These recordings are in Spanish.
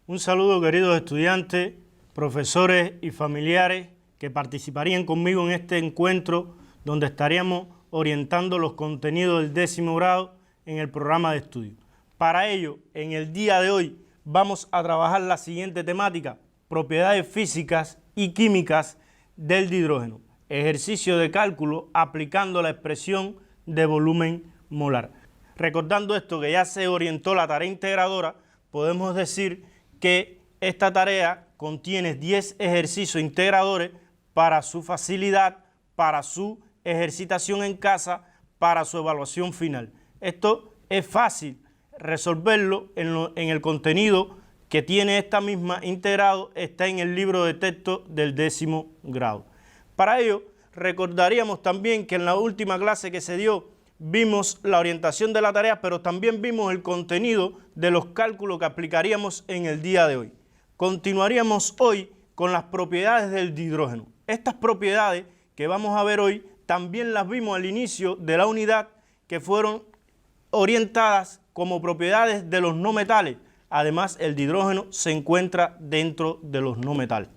Un saludo, queridos estudiantes, profesores y familiares que participarían conmigo en este encuentro donde estaríamos orientando los contenidos del 10º grado en el programa de estudio. Para ello, en el día de hoy vamos a trabajar la siguiente temática: propiedades físicas y químicas del dihidrógeno. Ejercicio de cálculo aplicando la expresión de volumen molar. Recordando esto, que ya se orientó la tarea integradora, podemos decir que esta tarea contiene 10 ejercicios integradores para su facilidad, para su ejercitación en casa, para su evaluación final. Esto es fácil resolverlo en el contenido que tiene esta misma integrado, está en el libro de texto del 10º grado. Para ello, recordaríamos también que en la última clase que se dio vimos la orientación de la tarea, pero también vimos el contenido de los cálculos que aplicaríamos en el día de hoy. Continuaríamos hoy con las propiedades del dihidrógeno. Estas propiedades que vamos a ver hoy también las vimos al inicio de la unidad, que fueron orientadas como propiedades de los no metales. Además, el dihidrógeno se encuentra dentro de los no metales.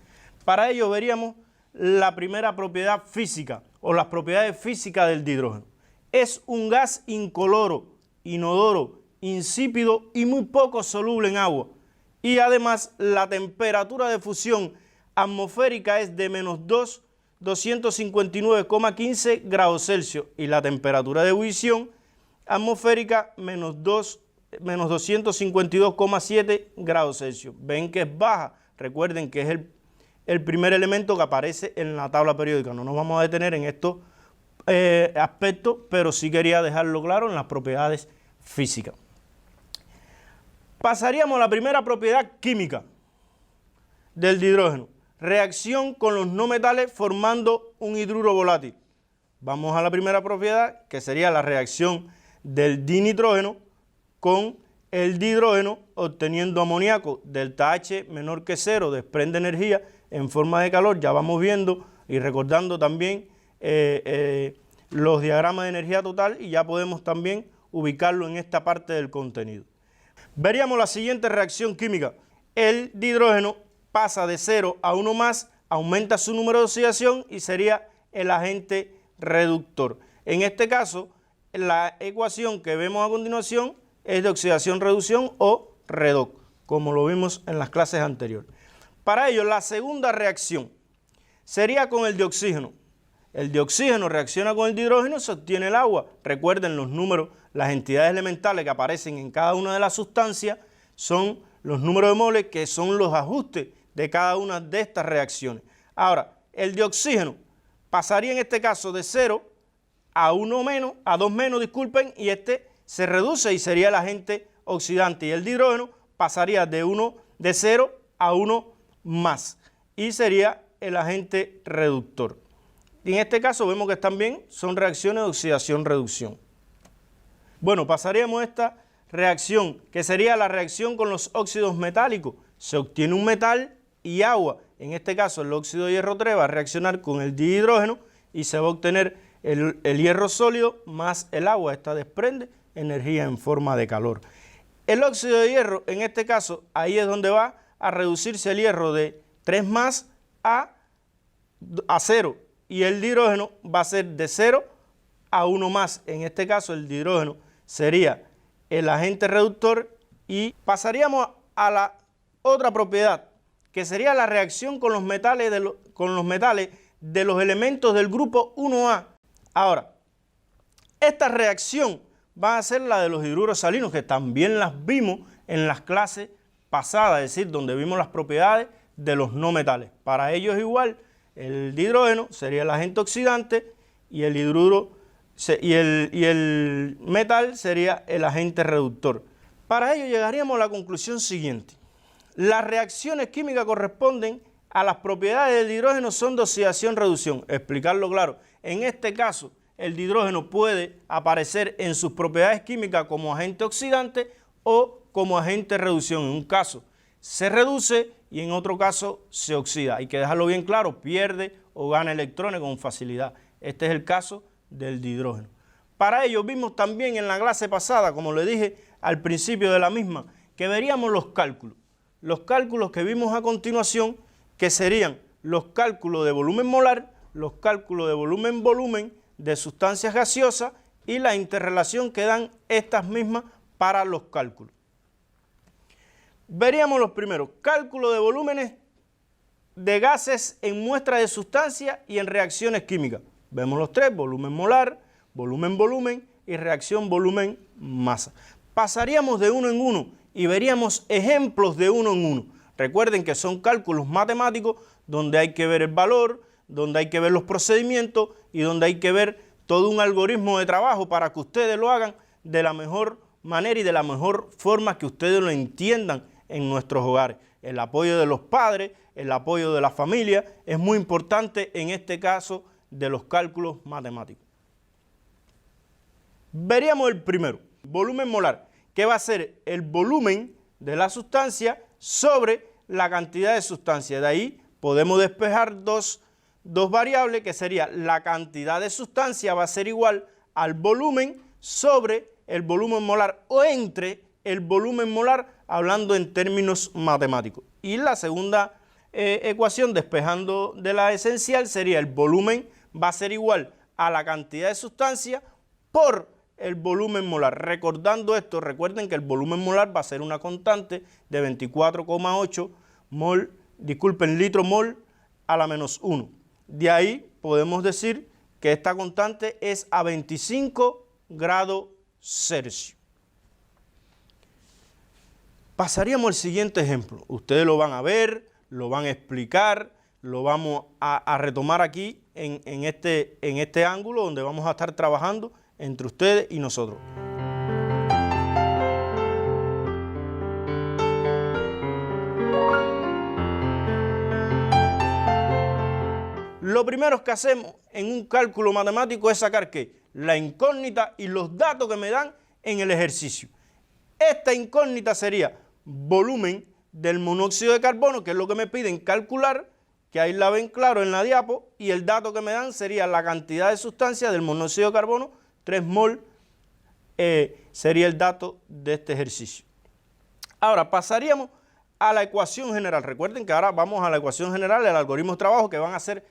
Para ello veríamos la primera propiedad física o las propiedades físicas del dihidrógeno. Es un gas incoloro, inodoro, insípido y muy poco soluble en agua. Y además la temperatura de fusión atmosférica es de -259,15 grados Celsius y la temperatura de ebullición atmosférica -252,7 grados Celsius. Ven que es baja. Recuerden que es el primer elemento que aparece en la tabla periódica. No nos vamos a detener en estos aspectos, pero sí quería dejarlo claro en las propiedades físicas. Pasaríamos a la primera propiedad química del dihidrógeno. Reacción con los no metales formando un hidruro volátil. Vamos a la primera propiedad, que sería la reacción del dinitrógeno con el dihidrógeno, obteniendo amoníaco. Delta H menor que 0, desprende energía en forma de calor. Ya vamos viendo y recordando también los diagramas de energía total, y ya podemos también ubicarlo en esta parte del contenido. Veríamos la siguiente reacción química. El dihidrógeno pasa de 0 a 1 más, aumenta su número de oxidación y sería el agente reductor. En este caso, la ecuación que vemos a continuación es de oxidación-reducción o redox, como lo vimos en las clases anteriores. Para ello, la segunda reacción sería con el de oxígeno. El de oxígeno reacciona con el dihidrógeno y se obtiene el agua. Recuerden los números, las entidades elementales que aparecen en cada una de las sustancias son los números de moles, que son los ajustes de cada una de estas reacciones. Ahora, el de oxígeno pasaría en este caso de 0 a 1 menos, a 2 menos, disculpen, y este se reduce y sería el agente oxidante. Y el dihidrógeno pasaría de 0 a 1 más y sería el agente reductor. Y en este caso vemos que también son reacciones de oxidación-reducción. Bueno, pasaríamos a esta reacción, que sería la reacción con los óxidos metálicos. Se obtiene un metal y agua. En este caso el óxido de hierro 3 va a reaccionar con el dihidrógeno y se va a obtener el hierro sólido más el agua. Esta desprende energía en forma de calor. El óxido de hierro, en este caso, ahí es donde va a reducirse el hierro de 3 más a 0. Y el dihidrógeno va a ser de 0 a 1 más. En este caso el dihidrógeno sería el agente reductor. Y pasaríamos a la otra propiedad, que sería la reacción con los metales de los elementos del grupo 1A. Ahora, esta reacción va a ser la de los hidruros salinos, que también las vimos en las clases pasadas, es decir, donde vimos las propiedades de los no metales. Para ellos es igual. El dihidrógeno sería el agente oxidante y el metal sería el agente reductor. Para ello llegaríamos a la conclusión siguiente. Las reacciones químicas corresponden a las propiedades del dihidrógeno son de oxidación-reducción. Explicarlo claro. En este caso, el dihidrógeno puede aparecer en sus propiedades químicas como agente oxidante o como agente de reducción. En un caso se reduce y en otro caso se oxida. Hay que dejarlo bien claro, pierde o gana electrones con facilidad. Este es el caso del dihidrógeno. Para ello vimos también en la clase pasada, como le dije al principio de la misma, que veríamos los cálculos. los cálculos que vimos a continuación, que serían los cálculos de volumen molar, los cálculos de volumen-volumen, de sustancias gaseosas y la interrelación que dan estas mismas para los cálculos. Veríamos los primeros, cálculo de volúmenes de gases en muestras de sustancias y en reacciones químicas. Vemos los tres, volumen molar, volumen-volumen y reacción volumen-masa. Pasaríamos de uno en uno y veríamos ejemplos de uno en uno. Recuerden que son cálculos matemáticos donde hay que ver el valor, donde hay que ver los procedimientos y donde hay que ver todo un algoritmo de trabajo para que ustedes lo hagan de la mejor manera y de la mejor forma que ustedes lo entiendan en nuestros hogares. El apoyo de los padres, el apoyo de la familia es muy importante en este caso de los cálculos matemáticos. Veríamos el primero, volumen molar, que va a ser el volumen de la sustancia sobre la cantidad de sustancia. De ahí podemos despejar dos variables, que sería la cantidad de sustancia va a ser igual al volumen sobre el volumen molar o entre el volumen molar, hablando en términos matemáticos. Y la segunda ecuación, despejando de la esencial, sería el volumen va a ser igual a la cantidad de sustancia por el volumen molar. Recordando esto, recuerden que el volumen molar va a ser una constante de 24,8 litro mol a la menos 1. De ahí podemos decir que esta constante es a 25 grados Celsius. Pasaríamos al siguiente ejemplo. Ustedes lo van a ver, lo van a explicar, lo vamos a retomar aquí en este ángulo donde vamos a estar trabajando entre ustedes y nosotros. Lo primero que hacemos en un cálculo matemático es sacar ¿qué? La incógnita y los datos que me dan en el ejercicio. Esta incógnita sería volumen del monóxido de carbono, que es lo que me piden calcular, que ahí la ven claro en la diapo, y el dato que me dan sería la cantidad de sustancia del monóxido de carbono, 3 mol, sería el dato de este ejercicio. Ahora pasaríamos a la ecuación general. Recuerden que ahora vamos a la ecuación general, el algoritmo de trabajo que van a hacer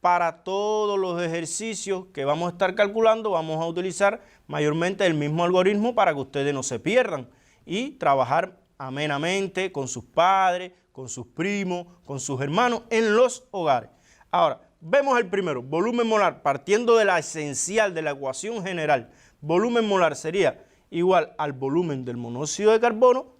para todos los ejercicios que vamos a estar calculando. Vamos a utilizar mayormente el mismo algoritmo para que ustedes no se pierdan y trabajar amenamente con sus padres, con sus primos, con sus hermanos en los hogares. Ahora, vemos el primero, volumen molar, partiendo de la esencial de la ecuación general. Volumen molar sería igual al volumen del monóxido de carbono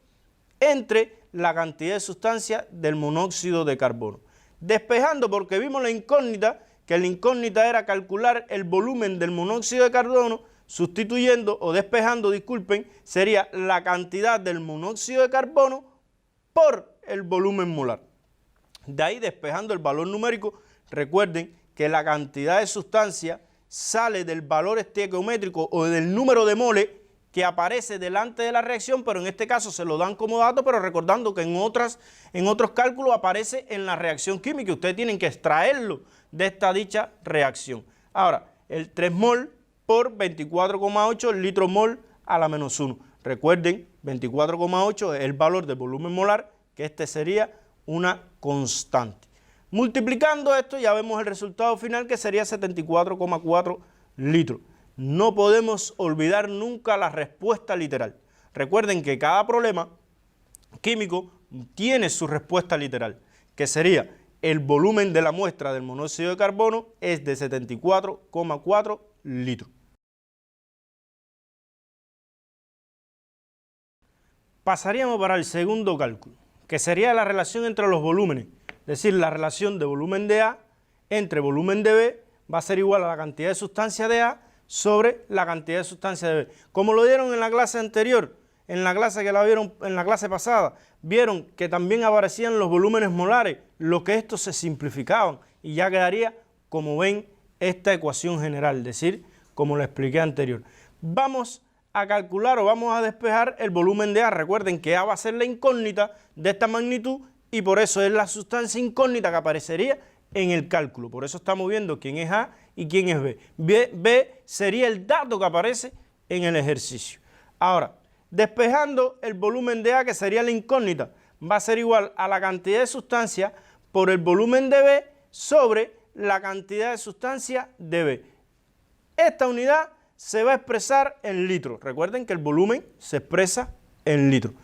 entre la cantidad de sustancia del monóxido de carbono. Despejando, porque vimos la incógnita, que la incógnita era calcular el volumen del monóxido de carbono, sustituyendo o despejando, disculpen, sería la cantidad del monóxido de carbono por el volumen molar. De ahí, despejando el valor numérico, recuerden que la cantidad de sustancia sale del valor estequiométrico o del número de moles que aparece delante de la reacción, pero en este caso se lo dan como dato, pero recordando que en otros cálculos aparece en la reacción química. Ustedes tienen que extraerlo de esta dicha reacción. Ahora, el 3 mol por 24,8 litro mol a la menos 1. Recuerden, 24,8 es el valor del volumen molar, que este sería una constante. Multiplicando esto ya vemos el resultado final, que sería 74,4 litros. No podemos olvidar nunca la respuesta literal. Recuerden que cada problema químico tiene su respuesta literal, que sería el volumen de la muestra del monóxido de carbono es de 74,4 litros. Pasaríamos para el segundo cálculo, que sería la relación entre los volúmenes, es decir, la relación de volumen de A entre volumen de B va a ser igual a la cantidad de sustancia de A sobre la cantidad de sustancia de B. Como lo dieron en la clase anterior, en la clase que la vieron en la clase pasada, vieron que también aparecían los volúmenes molares, lo que estos se simplificaban y ya quedaría, como ven, esta ecuación general, es decir, como lo expliqué anterior. Vamos a calcular o vamos a despejar el volumen de A. Recuerden que A va a ser la incógnita de esta magnitud y por eso es la sustancia incógnita que aparecería en el cálculo. Por eso estamos viendo quién es A y quién es B. B sería el dato que aparece en el ejercicio. Ahora, despejando el volumen de A, que sería la incógnita, va a ser igual a la cantidad de sustancia por el volumen de B sobre la cantidad de sustancia de B. Esta unidad se va a expresar en litros. Recuerden que el volumen se expresa en litros.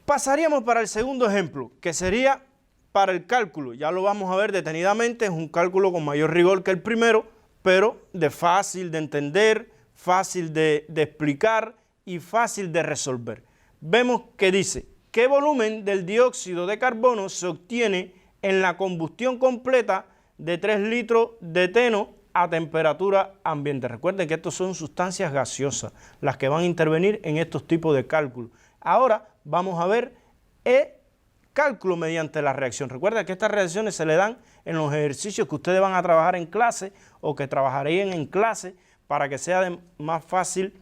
Pasaríamos para el segundo ejemplo, que sería para el cálculo. Ya lo vamos a ver detenidamente, es un cálculo con mayor rigor que el primero, pero de fácil de entender, fácil de explicar y fácil de resolver. Vemos que dice, ¿qué volumen del dióxido de carbono se obtiene en la combustión completa de 3 litros de eteno a temperatura ambiente? Recuerden que estos son sustancias gaseosas, las que van a intervenir en estos tipos de cálculos. Ahora vamos a ver el cálculo mediante la reacción. Recuerden que estas reacciones se le dan en los ejercicios que ustedes van a trabajar en clase o que trabajarían en clase para que sea más fácil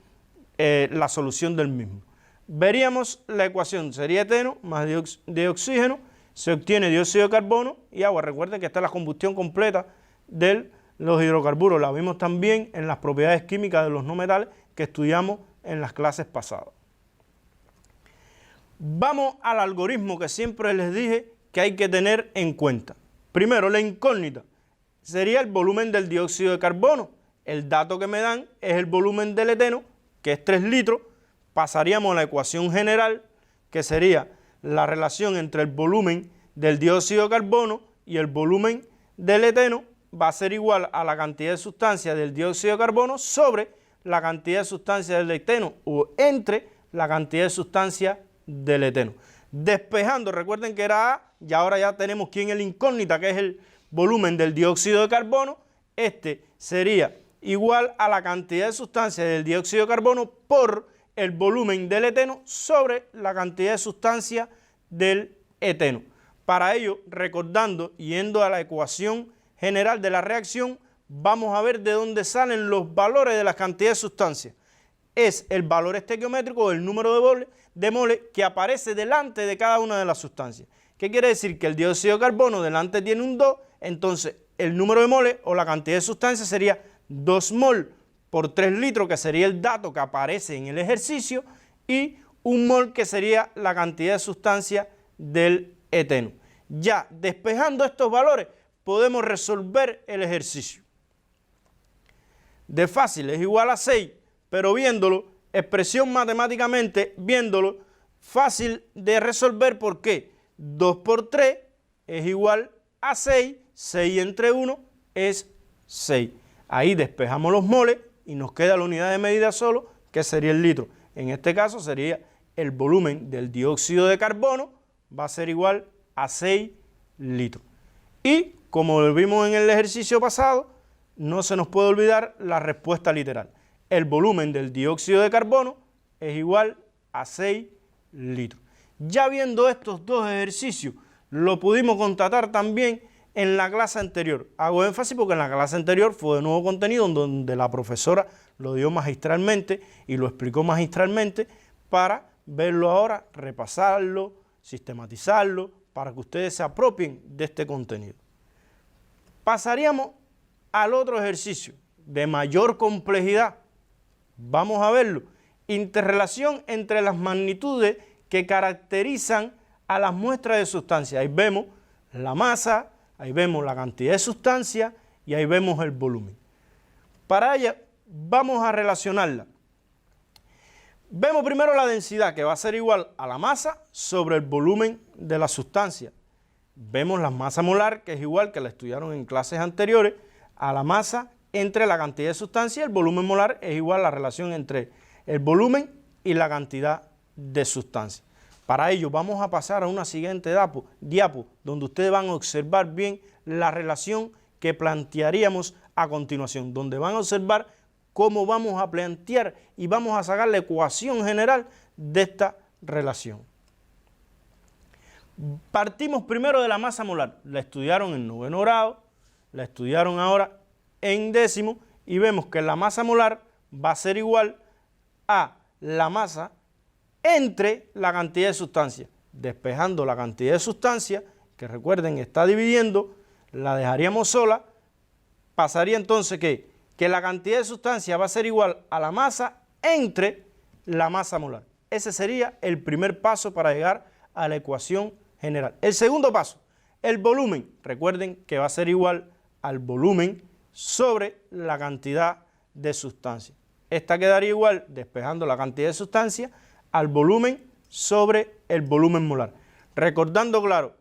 la solución del mismo. Veríamos la ecuación, sería eteno más de oxígeno, se obtiene dióxido de carbono y agua. Recuerden que esta es la combustión completa de los hidrocarburos. La vimos también en las propiedades químicas de los no metales que estudiamos en las clases pasadas. Vamos al algoritmo que siempre les dije que hay que tener en cuenta. Primero, la incógnita sería el volumen del dióxido de carbono. El dato que me dan es el volumen del eteno, que es 3 litros. Pasaríamos a la ecuación general, que sería la relación entre el volumen del dióxido de carbono y el volumen del eteno. Va a ser igual a la cantidad de sustancia del dióxido de carbono sobre la cantidad de sustancia del eteno o entre la cantidad de sustancia del eteno. Despejando, recuerden que era A y ahora ya tenemos quién es la incógnita, que es el volumen del dióxido de carbono. Este sería igual a la cantidad de sustancia del dióxido de carbono por el volumen del eteno sobre la cantidad de sustancia del eteno. Para ello, recordando, yendo a la ecuación general de la reacción, vamos a ver de dónde salen los valores de las cantidades de sustancia. Es el valor estequiométrico, el número de moles que aparece delante de cada una de las sustancias. ¿Qué quiere decir? Que el dióxido de carbono delante tiene un 2, entonces el número de moles o la cantidad de sustancia sería 2 mol por 3 litros, que sería el dato que aparece en el ejercicio, y 1 mol, que sería la cantidad de sustancia del eteno. Ya despejando estos valores, podemos resolver el ejercicio. De fácil es igual a 6, pero viéndolo, expresión matemáticamente, viéndolo, fácil de resolver. ¿Por qué? 2 por 3 es igual a 6, 6 entre 1 es 6. Ahí despejamos los moles y nos queda la unidad de medida solo, que sería el litro. En este caso sería el volumen del dióxido de carbono, va a ser igual a 6 litros. Y como lo vimos en el ejercicio pasado, no se nos puede olvidar la respuesta literal. El volumen del dióxido de carbono es igual a 6 litros. Ya viendo estos dos ejercicios, lo pudimos constatar también en la clase anterior. Hago énfasis porque en la clase anterior fue de nuevo contenido donde la profesora lo dio magistralmente y lo explicó magistralmente, para verlo ahora, repasarlo, sistematizarlo, para que ustedes se apropien de este contenido. Pasaríamos al otro ejercicio de mayor complejidad. Vamos a verlo. Interrelación entre las magnitudes que caracterizan a las muestras de sustancia. Ahí vemos la masa, ahí vemos la cantidad de sustancia y ahí vemos el volumen. Para ella vamos a relacionarla. Vemos primero la densidad, que va a ser igual a la masa sobre el volumen de la sustancia. Vemos la masa molar, que es igual, que la estudiaron en clases anteriores, a la masa entre la cantidad de sustancia. El volumen molar es igual a la relación entre el volumen y la cantidad de sustancia. Para ello vamos a pasar a una siguiente diapo, donde ustedes van a observar bien la relación que plantearíamos a continuación, donde van a observar cómo vamos a plantear y vamos a sacar la ecuación general de esta relación. Partimos primero de la masa molar. La estudiaron en 9º grado, la estudiaron ahora en 10º, y vemos que la masa molar va a ser igual a la masa entre la cantidad de sustancia. Despejando la cantidad de sustancia, que recuerden está dividiendo, la dejaríamos sola. Pasaría entonces que la cantidad de sustancia va a ser igual a la masa entre la masa molar. Ese sería el primer paso para llegar a la ecuación general. El segundo paso, el volumen. Recuerden que va a ser igual al volumen sobre la cantidad de sustancia. Esta quedaría igual, despejando la cantidad de sustancia, al volumen sobre el volumen molar. Recordando, claro,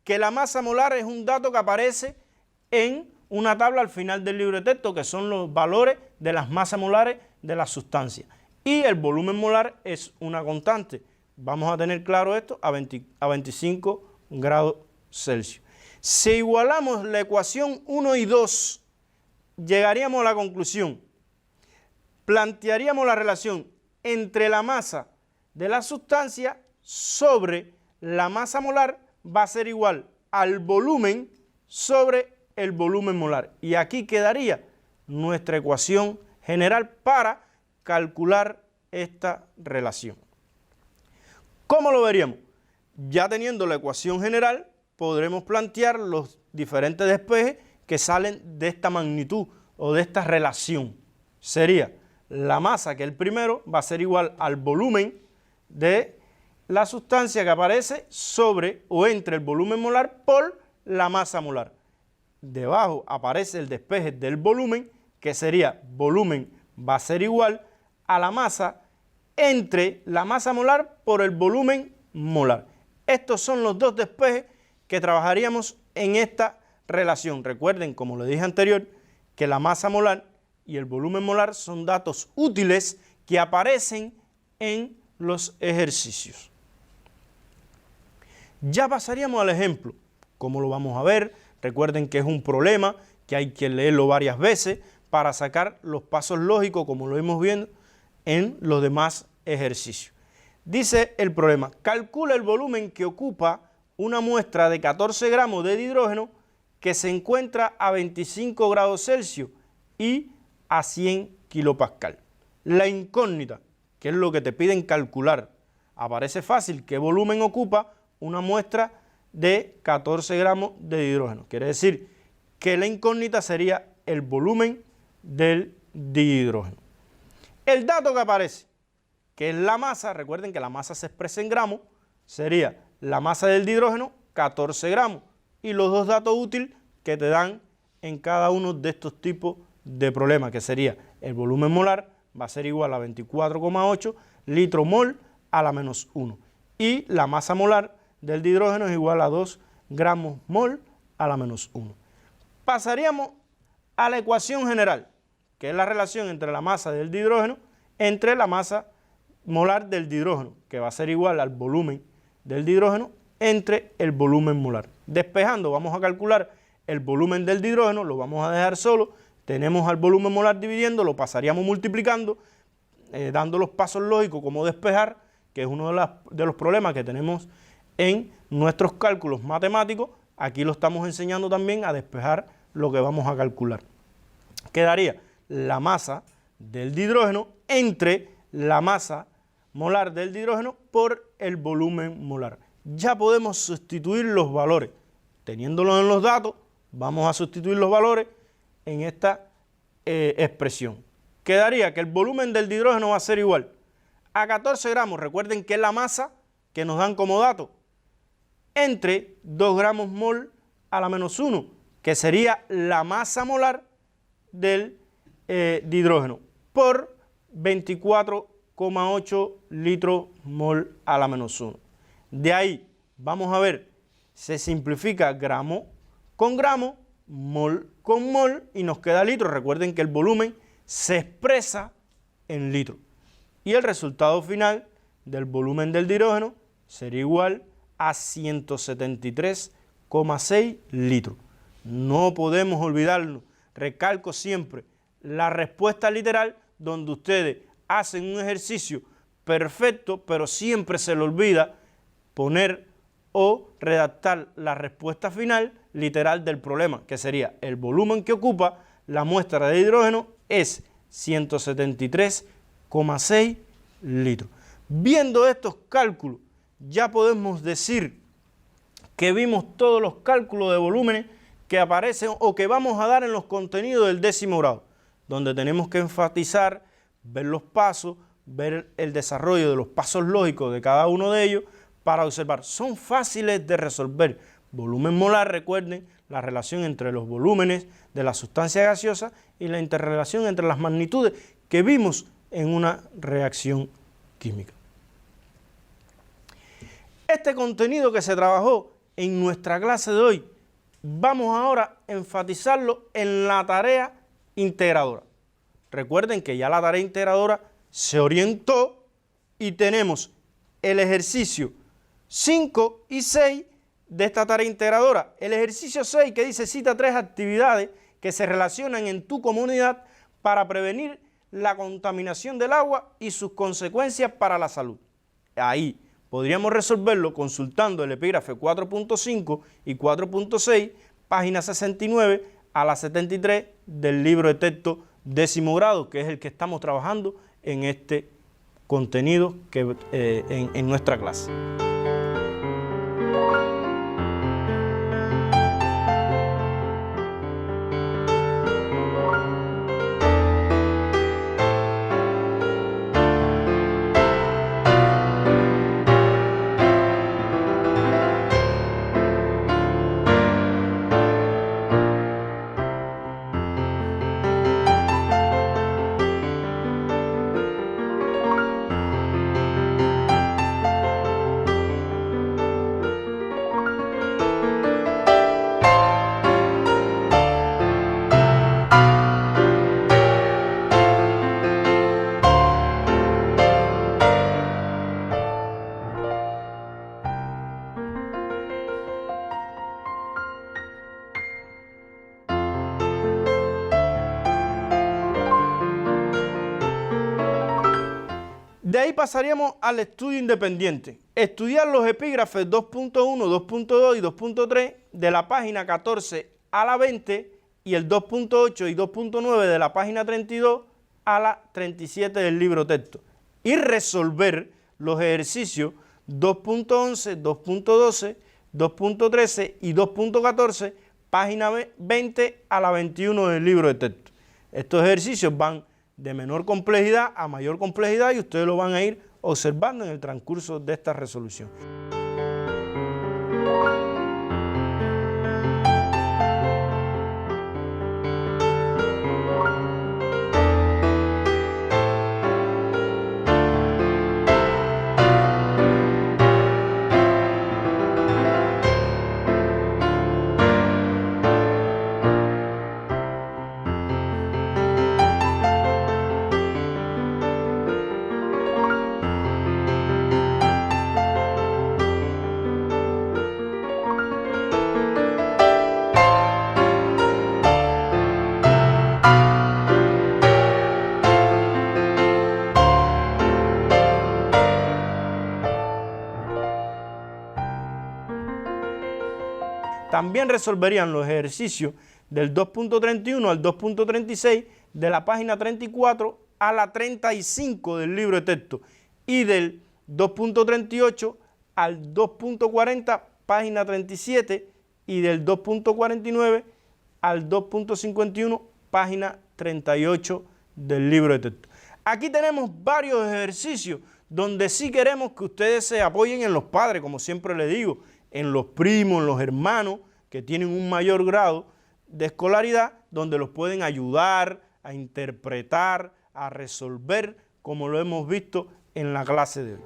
que la masa molar es un dato que aparece en una tabla al final del libro de texto, que son los valores de las masas molares de las sustancias. Y el volumen molar es una constante. Vamos a tener claro esto a 25 grados Celsius. Si igualamos la ecuación 1 y 2, llegaríamos a la conclusión. Plantearíamos la relación entre la masa de la sustancia sobre la masa molar va a ser igual al volumen sobre el volumen molar. Y aquí quedaría nuestra ecuación general para calcular esta relación. ¿Cómo lo veríamos? Ya teniendo la ecuación general, podremos plantear los diferentes despejes que salen de esta magnitud o de esta relación. Sería la masa, que el primero, va a ser igual al volumen de la sustancia que aparece sobre o entre el volumen molar por la masa molar. Debajo aparece el despeje del volumen, que sería volumen va a ser igual a la masa entre la masa molar por el volumen molar. Estos son los dos despejes que trabajaríamos en esta relación. Recuerden, como le dije anterior, que la masa molar y el volumen molar son datos útiles que aparecen en los ejercicios. Ya pasaríamos al ejemplo. ¿Cómo lo vamos a ver? Recuerden que es un problema que hay que leerlo varias veces para sacar los pasos lógicos, como lo hemos visto en los demás ejercicios. Dice el problema: calcula el volumen que ocupa una muestra de 14 gramos de hidrógeno que se encuentra a 25 grados Celsius y a 100 kilopascal. La incógnita, que es lo que te piden calcular, aparece fácil. ¿Qué volumen ocupa una muestra de 14 gramos de hidrógeno? Quiere decir que la incógnita sería el volumen del dihidrógeno. El dato que aparece, que es la masa, recuerden que la masa se expresa en gramos, sería la masa del dihidrógeno, 14 gramos. Y los dos datos útiles que te dan en cada uno de estos tipos de problemas, que sería el volumen molar, va a ser igual a 24,8 litro mol a la menos 1. Y la masa molar del dihidrógeno es igual a 2 gramos mol a la menos 1. Pasaríamos a la ecuación general, que es la relación entre la masa del dihidrógeno entre la masa molar del dihidrógeno, que va a ser igual al volumen del dihidrógeno entre el volumen molar. Despejando, vamos a calcular el volumen del dihidrógeno, lo vamos a dejar solo. Tenemos al volumen molar dividiendo, lo pasaríamos multiplicando, dando los pasos lógicos como despejar, que es uno de los problemas que tenemos en nuestros cálculos matemáticos. Aquí lo estamos enseñando también a despejar lo que vamos a calcular. Quedaría la masa del dihidrógeno entre la masa molar del dihidrógeno por el volumen molar. Ya podemos sustituir los valores. Teniéndolos en los datos, vamos a sustituir los valores en esta expresión. Quedaría que el volumen del dihidrógeno va a ser igual a 14 gramos, recuerden que es la masa que nos dan como dato, entre 2 gramos mol a la menos 1, que sería la masa molar del dihidrógeno, por 24,8 litros mol a la menos 1. De ahí, vamos a ver, se simplifica gramo con gramo, mol con mol y nos queda litro. Recuerden que el volumen se expresa en litros. Y el resultado final del volumen del dihidrógeno sería igual a 173,6 litros. No podemos olvidarlo. Recalco siempre la respuesta literal, donde ustedes hacen un ejercicio perfecto, pero siempre se le olvida poner o redactar la respuesta final literal del problema, que sería el volumen que ocupa la muestra de hidrógeno es 173,6 litros. Viendo estos cálculos, ya podemos decir que vimos todos los cálculos de volúmenes que aparecen o que vamos a dar en los contenidos del 10º grado, donde tenemos que enfatizar, ver los pasos, ver el desarrollo de los pasos lógicos de cada uno de ellos para observar. Son fáciles de resolver. Volumen molar, recuerden la relación entre los volúmenes de la sustancia gaseosa y la interrelación entre las magnitudes que vimos en una reacción química. Este contenido que se trabajó en nuestra clase de hoy, vamos ahora a enfatizarlo en la tarea integradora. Recuerden que ya la tarea integradora se orientó y tenemos el ejercicio 5 y 6 de esta tarea integradora. El ejercicio 6 que dice cita 3 actividades que se relacionan en tu comunidad para prevenir la contaminación del agua y sus consecuencias para la salud. Ahí podríamos resolverlo consultando el epígrafe 4.5 y 4.6, página 69 a la 73 del libro de texto 10º grado, que es el que estamos trabajando en este contenido en nuestra clase. De ahí pasaríamos al estudio independiente. Estudiar los epígrafes 2.1, 2.2 y 2.3 de la página 14 a la 20 y el 2.8 y 2.9 de la página 32 a la 37 del libro texto. Y resolver los ejercicios 2.11, 2.12, 2.13 y 2.14, página 20 a la 21 del libro de texto. Estos ejercicios van de menor complejidad a mayor complejidad y ustedes lo van a ir observando en el transcurso de esta resolución. También resolverían los ejercicios del 2.31 al 2.36 de la página 34 a la 35 del libro de texto y del 2.38 al 2.40 página 37 y del 2.49 al 2.51 página 38 del libro de texto. Aquí tenemos varios ejercicios donde sí queremos que ustedes se apoyen en los padres, como siempre les digo, en los primos, en los hermanos que tienen un mayor grado de escolaridad, donde los pueden ayudar a interpretar, a resolver, como lo hemos visto en la clase de hoy.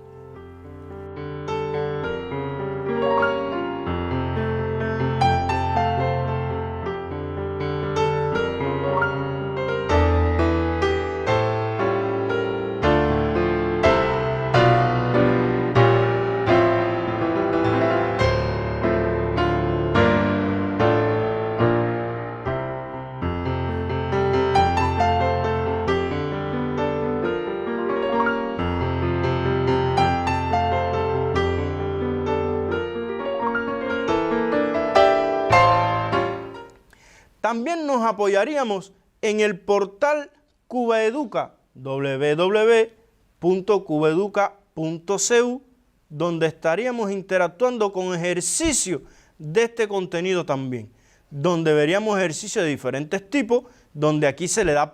También nos apoyaríamos en el portal Cubaeduca, www.cubaeduca.cu, donde estaríamos interactuando con ejercicios de este contenido también, donde veríamos ejercicios de diferentes tipos, donde aquí se le da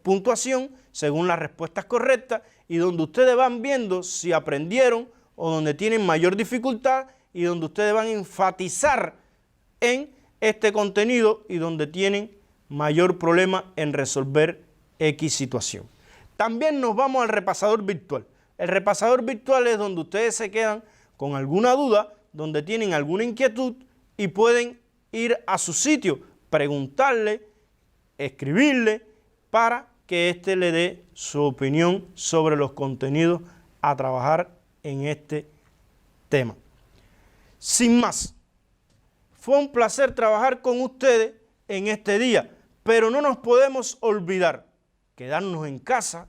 puntuación según las respuestas correctas y donde ustedes van viendo si aprendieron o donde tienen mayor dificultad y donde ustedes van a enfatizar en este contenido y donde tienen mayor problema en resolver X situación. También nos vamos al repasador virtual. El repasador virtual es donde ustedes se quedan con alguna duda, donde tienen alguna inquietud y pueden ir a su sitio, preguntarle, escribirle para que éste le dé su opinión sobre los contenidos a trabajar en este tema. Sin más, fue un placer trabajar con ustedes en este día, pero no nos podemos olvidar quedarnos en casa,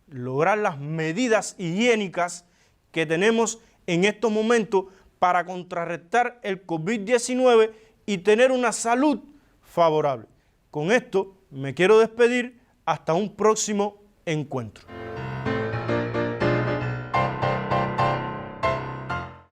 lograr las medidas higiénicas que tenemos en estos momentos para contrarrestar el COVID-19 y tener una salud favorable. Con esto me quiero despedir hasta un próximo encuentro.